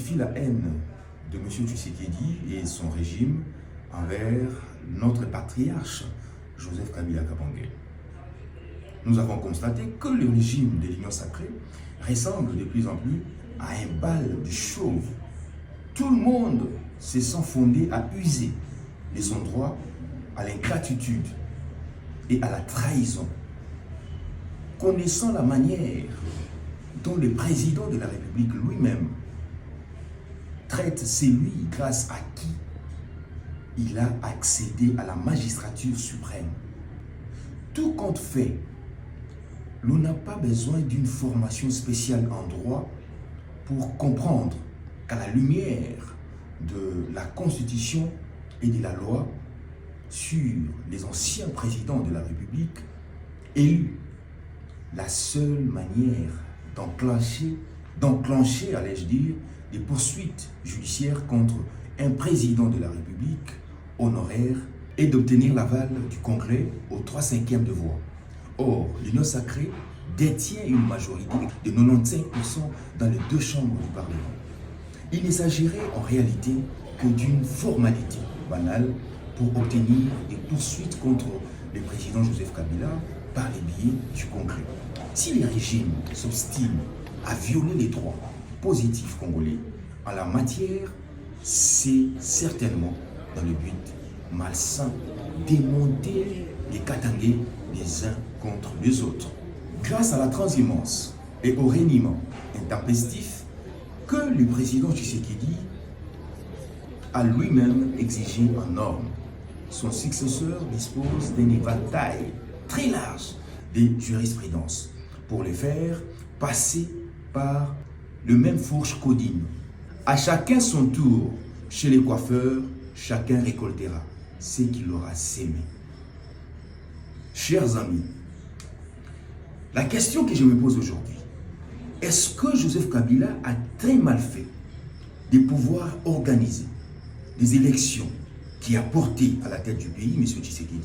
intensifie la haine de M. Tshisekedi et son régime envers notre patriarche Joseph Kabila Kabange. Nous avons constaté que le régime de l'Union sacrée ressemble de plus en plus à un bal de chauves. Tout le monde se sent fondé à user de son droit à l'ingratitude et à la trahison. Connaissant la manière dont le président de la République lui-même traite celui grâce à qui il a accédé à la magistrature suprême. Tout compte fait, l'on n'a pas besoin d'une formation spéciale en droit pour comprendre qu'à la lumière de la Constitution et de la loi sur les anciens présidents de la République élus, la seule manière d'enclencher, allais-je dire, des poursuites judiciaires contre un président de la République honoraire est d'obtenir l'aval du Congrès aux 3/5 de voix. Or, l'Union sacrée détient une majorité de 95% dans les deux chambres du Parlement. Il ne s'agirait en réalité que d'une formalité banale pour obtenir des poursuites contre le président Joseph Kabila par les biais du Congrès. Si les régimes s'obstinent à violer les droits positifs congolais en la matière, c'est certainement dans le but malsain de démonter les Katangais les uns contre les autres. Grâce à la transhumance et au reniement intempestif que le président Tshisekedi a lui-même exigé en normes, son successeur dispose d'un éventail très large de jurisprudence pour les faire passer par le même fourche codine. À chacun son tour, chez les coiffeurs, chacun récoltera ce qu'il aura sémé. Chers amis, la question que je me pose aujourd'hui, est-ce que Joseph Kabila a très mal fait de pouvoir organiser des élections qui a porté à la tête du pays M. Tshisekedi?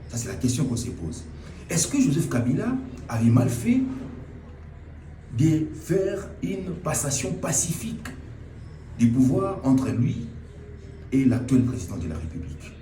Ça, c'est la question qu'on se pose. Est-ce que Joseph Kabila avait mal fait de faire une passation pacifique du pouvoir entre lui et l'actuel président de la République?